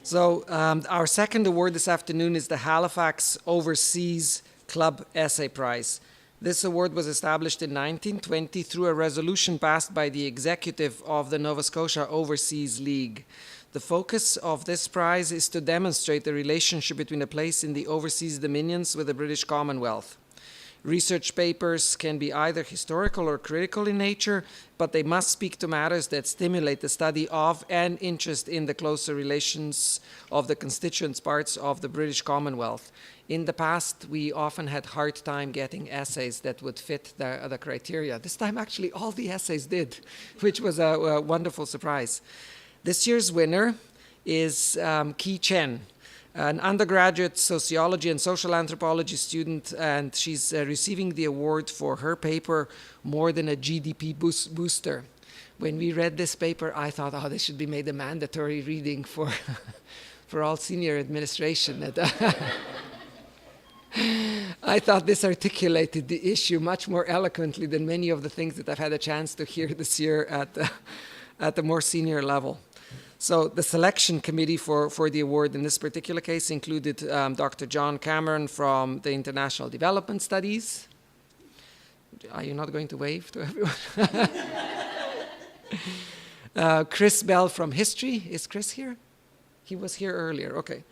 So our second award this afternoon is the Halifax Overseas Club Essay Prize. This award was established in 1920 through a resolution passed by the executive of the Nova Scotia Overseas League. The focus of this prize is to demonstrate the relationship between a place in the overseas dominions with the British Commonwealth. Research papers can be either historical or critical in nature, but they must speak to matters that stimulate the study of and interest in the closer relations of the constituent parts of the British Commonwealth. In the past, we often had hard time getting essays that would fit the criteria. This time, actually, all the essays did, which was a wonderful surprise. This year's winner is Qi Chen, an undergraduate sociology and social anthropology student, and she's receiving the award for her paper, More Than a GDP Booster. When we read this paper, I thought, oh, this should be made a mandatory reading for, for all senior administration. I thought this articulated the issue much more eloquently than many of the things that I've had a chance to hear this year at the more senior level. So the selection committee for the award in this particular case included Dr. John Cameron from the International Development Studies. Are you not going to wave to everyone? Chris Bell from History. Is Chris here? He was here earlier, okay.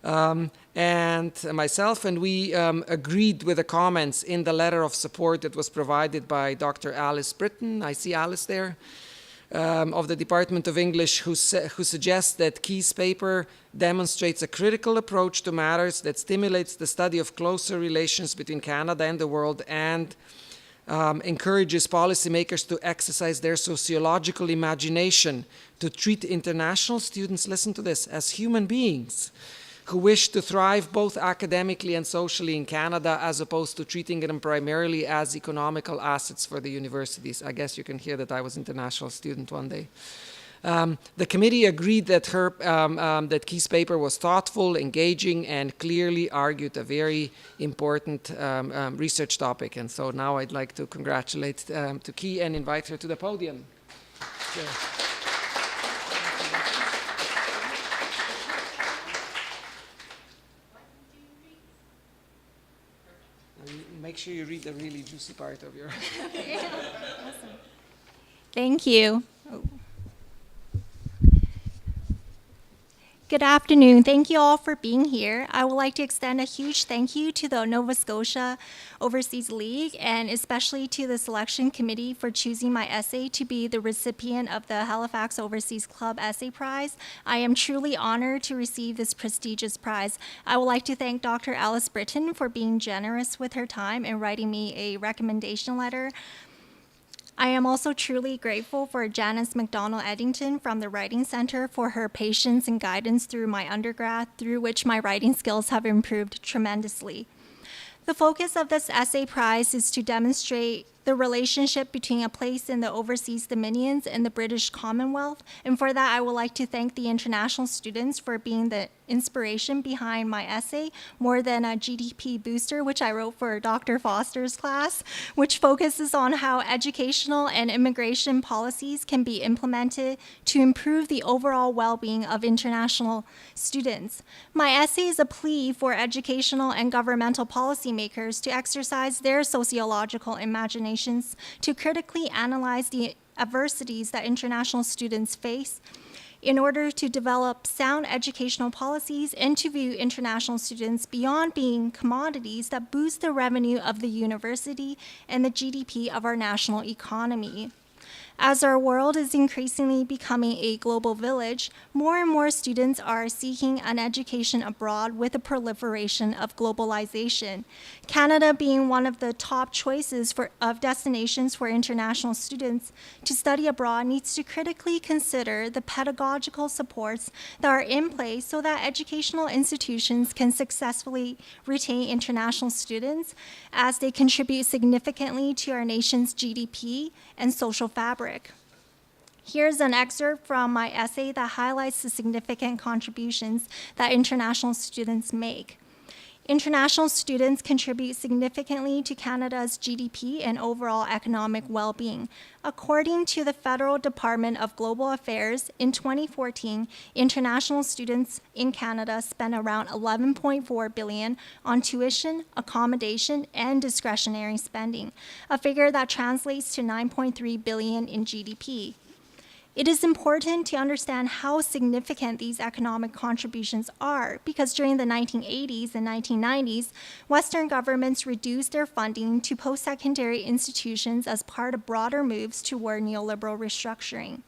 And myself, and we agreed with the comments in the letter of support that was provided by Dr. Alice Britton. I see Alice there. Of the Department of English, who suggests that Qi's paper demonstrates a critical approach to matters that stimulates the study of closer relations between Canada and the world and encourages policymakers to exercise their sociological imagination to treat international students, listen to this, as human beings who wish to thrive both academically and socially in Canada, as opposed to treating them primarily as economical assets for the universities. I guess you can hear that I was an international student one day. The committee agreed that that Qi's paper was thoughtful, engaging, and clearly argued a very important research topic. And so now I'd like to congratulate to Qi and invite her to the podium. Sure. Make sure you read the really juicy part of your... Awesome. Thank you. Good afternoon. Thank you all for being here. I would like to extend a huge thank you to the Nova Scotia Overseas League and especially to the selection committee for choosing my essay to be the recipient of the Halifax Overseas Club Essay Prize. I am truly honored to receive this prestigious prize. I would like to thank Dr. Alice Britton for being generous with her time and writing me a recommendation letter. I am also truly grateful for Janice McDonald-Eddington from the Writing Center for her patience and guidance through my undergrad, through which my writing skills have improved tremendously. The focus of this essay prize is to demonstrate the relationship between a place in the overseas dominions and the British Commonwealth, and for that I would like to thank the international students for being the inspiration behind my essay, More Than a GDP Booster, which I wrote for Dr. Foster's class, which focuses on how educational and immigration policies can be implemented to improve the overall well-being of international students. My essay is a plea for educational and governmental policymakers to exercise their sociological imaginations to critically analyze the adversities that international students face in order to develop sound educational policies and to view international students beyond being commodities that boost the revenue of the university and the GDP of our national economy. As our world is increasingly becoming a global village, more and more students are seeking an education abroad with the proliferation of globalization. Canada being one of the top choices of destinations for international students to study abroad needs to critically consider the pedagogical supports that are in place so that educational institutions can successfully retain international students as they contribute significantly to our nation's GDP and social fabric. Here's an excerpt from my essay that highlights the significant contributions that international students make. International students contribute significantly to Canada's GDP and overall economic well-being. According to the Federal Department of Global Affairs, in 2014, international students in Canada spent around $11.4 billion on tuition, accommodation, and discretionary spending, a figure that translates to $9.3 billion in GDP. It is important to understand how significant these economic contributions are because during the 1980s and 1990s, Western governments reduced their funding to post-secondary institutions as part of broader moves toward neoliberal restructuring.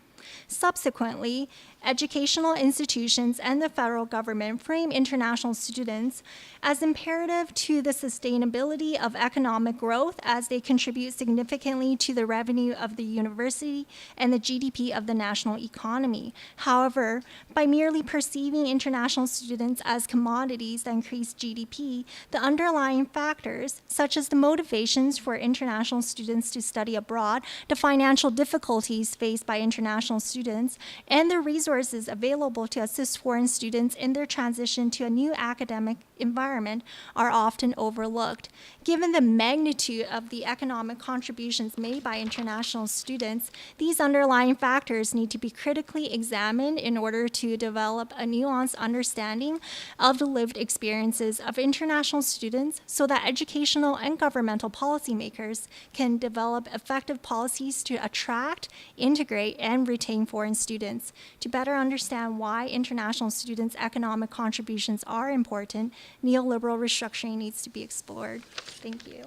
Subsequently, educational institutions and the federal government frame international students as imperative to the sustainability of economic growth as they contribute significantly to the revenue of the university and the GDP of the national economy. However, by merely perceiving international students as commodities that increase GDP, the underlying factors, such as the motivations for international students to study abroad, the financial difficulties faced by international students, and the resources available to assist foreign students in their transition to a new academic environment are often overlooked. Given the magnitude of the economic contributions made by international students, these underlying factors need to be critically examined in order to develop a nuanced understanding of the lived experiences of international students so that educational and governmental policymakers can develop effective policies to attract, integrate, and retain foreign students. To better understand why international students' economic contributions are important, neoliberal restructuring needs to be explored. Thank you.